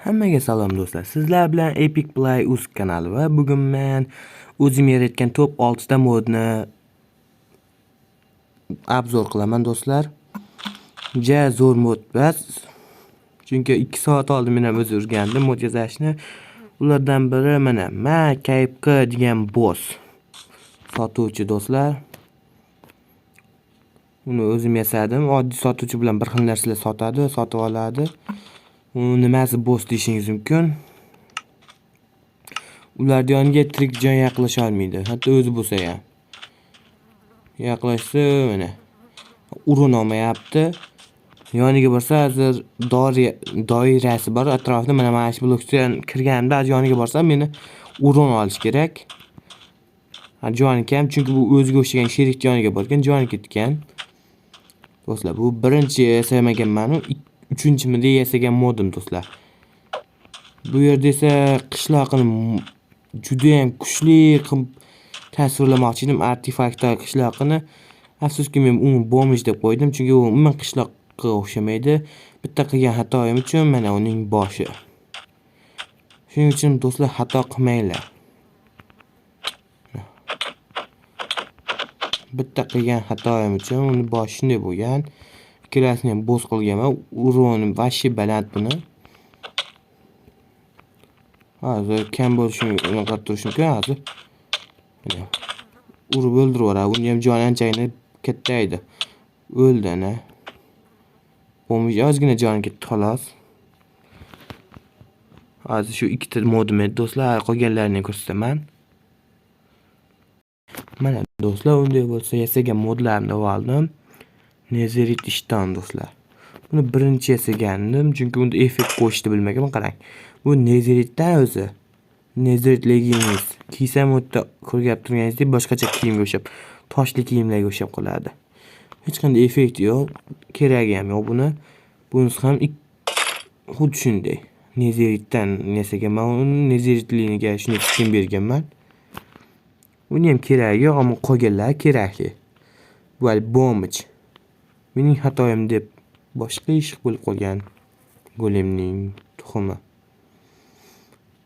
Hammaga salom do'stlar. Sizlar bilan Epic Play Uz kanali va bugun men o'zim yaratgan top 6 ta modni obzor qilaman do'stlar. Ja zo'r mod bas. Chunki 2 soat oldin men ham o'zim o'rgandim mod yozishni. Ulardan biri mana MacCape degan boss sotuvchi do'stlar. Uni o'zim yasadim. Oddiy sotuvchi bilan bir xil narsalar sotadi, sotib oladi. Nimasi boss deyishingiz mumkin. Ular yoniga tirik jon yaqlasha olmaydi. Hatto o'zi bo'lsa ham. Yaqlashsa mana urun olmayapti. Yoniga borsa hozir doirasi bor atrofida mana shu blokdan kirganimda yoniga borsam meni urun olish kerak. Joni kam chunki bu o'ziga o'xshagan sherik joniga borgan, joni ketgan. Do'stlar, bu birinchi yasamaganman, 3-chimida yasagan modim do'stlar. Bu yerda esa qishloqni juda ham kuchli tasvirlamoqchi edim, artefaktlar qishloqini. Afsuski men uni bomij deb qo'ydim, chunki u umuman qishloqqa o'xshamaydi. Bitta qilgan xatoim uchun mana uning boshi. Shuning uchun do'stlar xato qilmanglar. Bitta qilgan xatoim uchun uni boshi shunday bo'lgan. Ikkalasini ham bo'z qilganman. Uruni vashi baland buni. Hozir kam bo'lishini qilib turishim kerak hozir. Urib o'ldirib yuboradi. Uni ham joni anchagina katta edi. O'ldi ana. Bo'mish ozgina joni ketdi xolos. Hozir shu ikkita modim edi do'stlar, qolganlarini ko'rsataman. Mana do'stlar, unday bo'lsa yasagan modlarimni oldim. Nezerit ishton do'stlar. Buni birinchi yasagandim, chunki unda effekt qo'shishni bilmaganman, qarang. Bu nezeritdan o'zi. Nezerit leggings kiysam o'tda ko'rib turganingizdek boshqacha kiyimga o'xshab, toshli kiyimlarga o'xshab qoladi. Hech qanday effekt yo'q, keragi ham yo'q buni. Bunisi ham xuddi shunday. Nezeritdan yasaganman, uni nezeritligiga shunday kiyim berganman. Uni ham keragi yo'q, ammo qolganlar kerakli. Bu bomij. Mening xatoyim deb boshqa ish bo'lib qolgan. Golemning tuxumi.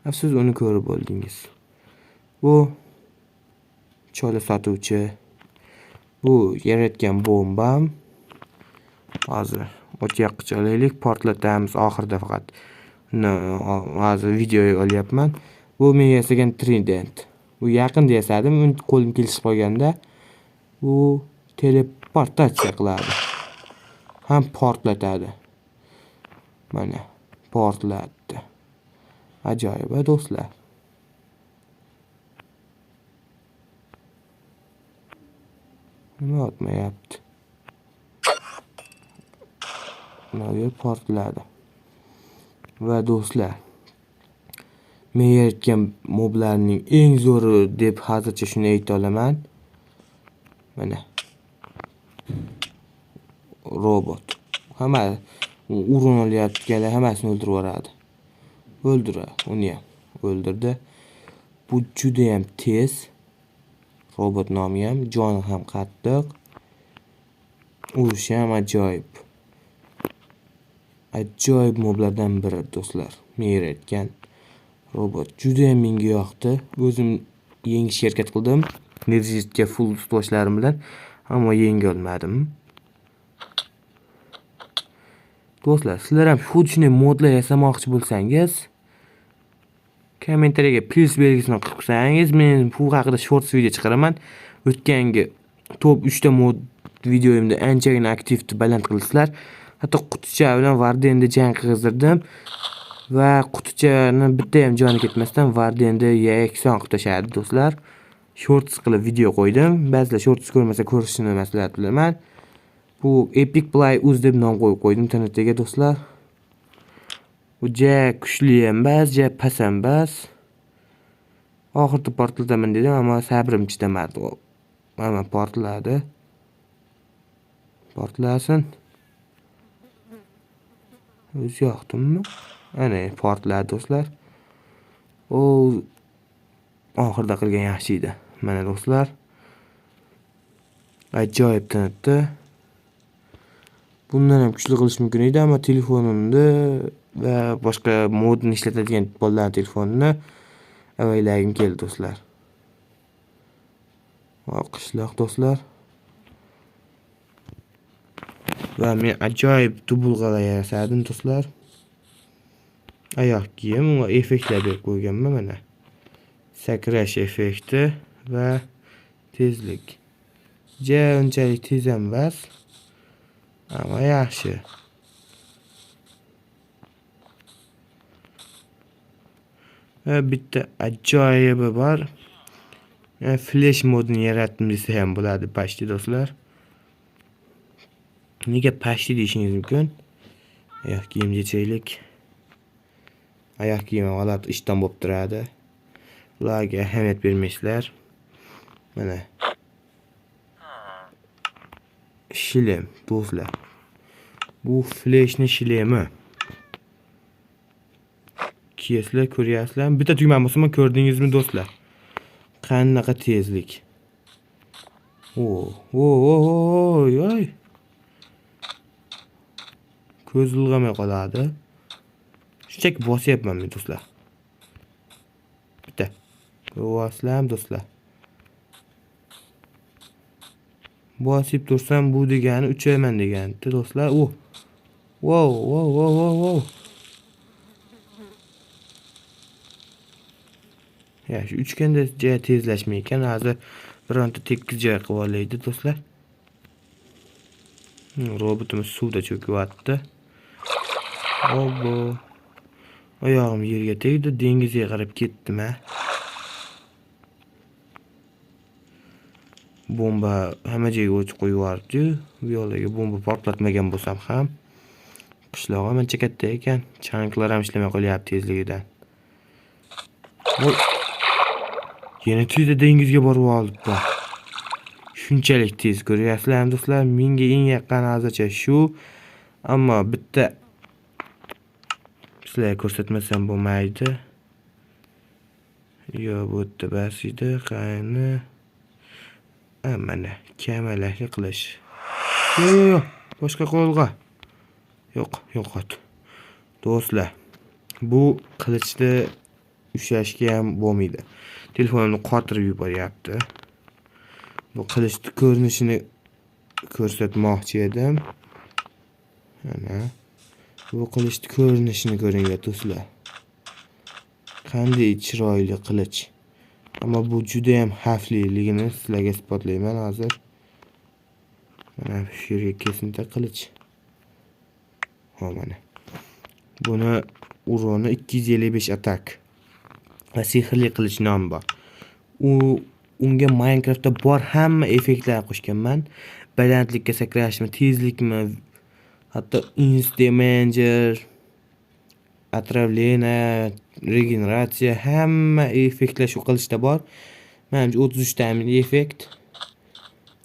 Afsus, uni ko'rib oldingiz. Bu chola sotuvchi. Bu yaratgan bombam. Hozir o'tyaqchi olaylik, portlatamiz oxirida faqat. Hozir video olyapman. Bu men yasagan trident. Bu yaqinda yasadim, qo'lim kelishib qolganda bu teleportatsiya qiladi. Ham portlatadi. Mana portlatdi. Ajoyib do'stlar. Nima o'tmayapti? Mana portladi. Va do'stlar, men yaratgan moblarning eng zo'ri deb hozircha shuni ayta olaman. Mana robot. Hamma urun olayotganlar hammasini o'ldirib yuboradi. O'ldiradi, uni ham o'ldirdi. Bu juda ham tez. Robot nomi ham, joni ham qattiq. Urishi ham ajoyib. Ajoyib moblardan biri do'stlar. Men yaratgan robot juda ham menga yoqdi. O'zim yengishga harakat qildim. Nezeritga full ustuvoshlarim bilan, ammo yenga olmadim. Do'stlar, sizlar ham xuddi shunday modlar yasamoqchi bo'lsangiz, kommentariyaga plus belgisini qo'ysangiz, men bu haqida shorts video chiqaraman. O'tgangi top 3 ta mod videoyimda anchagina aktivni baland qildingizlar. Hatto quticha bilan Vardenda jang qildirdim va qutichani bitta ham joni ketmasdan Vardenda yakson qilib tashladi do'stlar. Shorts qilib video qo'ydim. Ba'zilar shorts ko'rmasa ko'rishini maslahat bilaman. Bu Epic Play Uz deb nom qo'yib qo'ydim internetga do'stlar. Bu ja kuchli ham emas, ja pas ham emas. Oxirida portlataman dedim, ammo sabrim chidamadi. Mana portladi. Portlasin. O'zi yoqdimmi? Ana portladi do'stlar. Oxirida qilgan yaxshi edi. Mana do'stlar. Ajoyib tanitdi. Bundan ham kuchli qilish mumkin edi, ammo telefonimda va boshqa modni ishlatadigan bolalarning telefonini avaylagim keldi do'stlar. Va qishloq do'stlar. Va men ajoyib dubulg'alar yasadim do'stlar. Oyoq kiyim va effektlar berib qo'yganman mana. Sakrash effekti va tezlik. Unchalik tez ham emas, ammo yaxshi. Va bitta ajoyibi bor. Flash modni yaratdim desa ham bo'ladi pashti do'stlar. Nega pashti deyishingiz mumkin? Oyoq kiyim yechaylik. Oyoq kiyim g'alati ishdan bo'lib turadi. Ularga ahamiyat bermaysizlar. Mana. Shilem do'stlar. Bu flashni shilemi. Kiyasizlar, ko'ryapsizlar. Bitta tugma bo'lsa ko'rdingizmi do'stlar? Qanaqa tezlik. Oy. Ko'z ilg'amay qoladi. Shunchaki bosyapman men do'stlar. Bitta. Ko'ryapsizlarmi do'stlar? Bosib tursam bu degani uchaman degani do'stlar. Wow. Ya shu uchganda juda tezlashmay ekan. Hozir bironta tekis joy qilib olaydi do'stlar. Robotimiz suvda cho'kyapti. Obbo. Oyog'im yerga tegdi, dengizga qarab ketdim ha. Bomba hamma joyga o'chib qo'yardi. Bu yo'lga bomba portlatmagan bo'lsam ham qishloq ham ancha katta ekan. Chanklar ham ishlamay qolyapti tezligidan. Yana tezda dengizga borib oldi. Shunchalik tez ko'ryapsizlarmi do'stlar? Menga eng yaqin hozircha shu. Ammo bitta sizlarga ko'rsatmasam bo'lmaydi. Yo, bu yerda bas edi, qani. Mana kamalakli qilish. Yo'q, boshqa qo'lga. Yo'qot. Do'stlar, bu qilichni ushlashga ham bo'lmaydi. Telefonimni qotirib yuboryapti. Bu qilichni ko'rinishini ko'rsatmoqchi edim. Mana bu qilichni ko'rinishini ko'ringlar do'stlar. Qanday chiroyli qilich. Ammo bu juda ham xavfliligini sizlarga isbotlayman hozir. Mana shu yerga kesinta qilich. Mana. Buni uroni 255 atak. Va sehrli qilich nomi bor. Unga Minecraftda bor hamma effektlar qo'shganman. Balandlikka sakrashmi, tezlikmi, hatto Insta-Manger, отравление, regeneratsiya, hamma effektlar shu qilichda bor. Menimcha 33 ta effekt.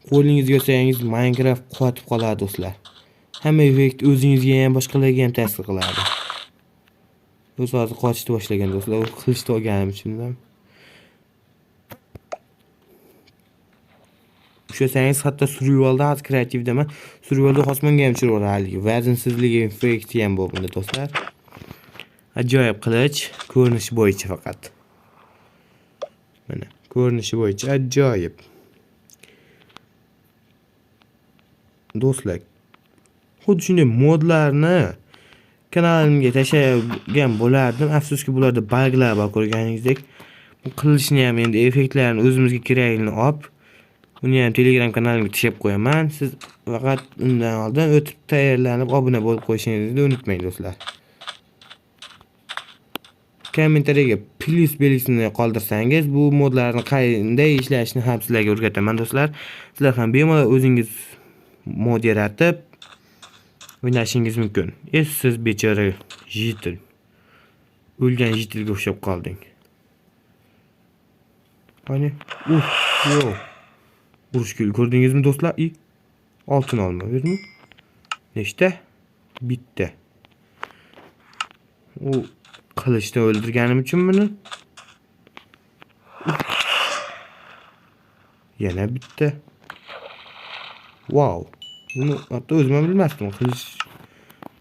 Qo'lingizga olsangiz Minecraft qotib qoladi do'stlar. Hamma effekt o'zingizga ham boshqalarga ham ta'sir qiladi. O'zi hozir qochishni boshlagan do'stlar. U qilichni olganim uchundan. Ushlasangiz hatto survivalda, hozir kreativdami, survivalda xosmonga ham chiroyli. Vazinsizlik effekti ham bor bunda do'stlar. Ajoyib qilich, ko'rinishi bo'yicha faqat. Mana, ko'rinishi bo'yicha ajoyib. Do'stlar, xuddi shunday modlarni kanalimga tashlagan bo'lardim. Afsuski bularda buglar bor ko'rganingizdek. Bu qilichni ham endi effektlarni o'zimizga kerakligini olib, uni ham Telegram kanalimga tashlab qo'yaman. Siz faqat undan oldin o'tib tayyorlanib obuna bo'lib qo'yishingizni unutmang do'stlar. Kommentariyaga plus belgisini qoldirsangiz, bu modlarni qanday ishlashini ham sizlarga o'rgataman do'stlar. Sizlar ham bemalol o'zingiz mod yaratib o'ynashingiz mumkin. Siz bechora jitil. O'lgan jitilga o'xshab qolding. Mana, yo'q. Urushgul ko'rdingizmi do'stlar? Oltin olma bermi? Nechta? Bitta. U qilichda o'ldirganim uchun buni. Yana bitta. Wow. Buni hatto o'zim ham bilmasdim. Qilich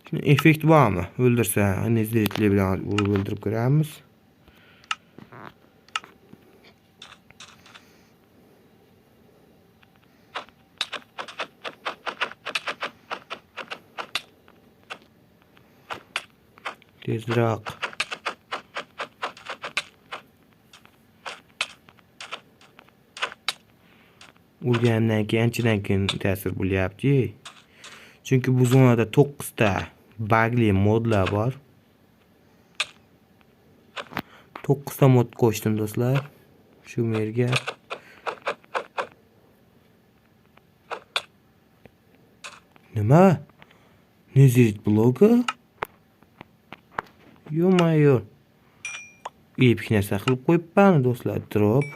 Shuni effekt bormi? O'ldirsa, nezirikli bilan urib o'ldirib ko'ramiz. Tezroq. Urgandan keyin anchadan keyin ta'sir bo'lyapti. Chunki bu zonada 9 ta bugli modlar bor. 9 ta mod qo'shdim do'stlar. Shu yerga. Nima? Nezirit blogi? Yo-mayo. Epik narsa qilib qo'yibman do'stlar, drop.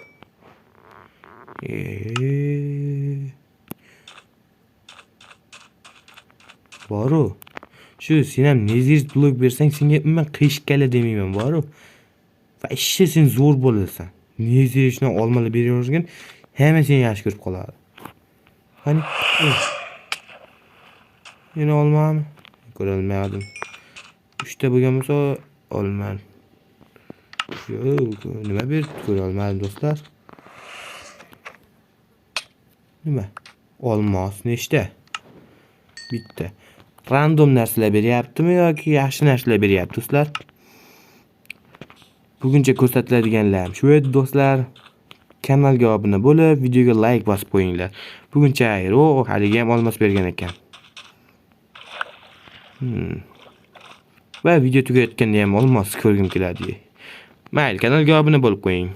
Boru. Shu sen ham nezirit blok bersang, senga umuman qiyshikkala demayman, boru. Va ishshi sen zo'r bo'lasan. Neziritni olmalab beravergan, hamma seni yaxshi ko'rib qoladi. Qani? Meni olmami? Ko'rolmadim. 3 ta bo'lgan bo'lsa olman. Yo'q, nima berib ko'ra olmadim do'stlar. Nima? Olmos nechta? Bitta. Random narsalar beryaptimi yoki yaxshi narsalar beryapti do'stlar? Buguncha ko'rsatiladiganlar shu edi do'stlar. Kanalga obuna bo'lib, videoga like bosib qo'yinglar. Buguncha haligi ham olmos bergan ekan. Va video tugatganda ham olmos ko'rgim keladi. Mayli, kanalga obuna bo'lib qo'ying.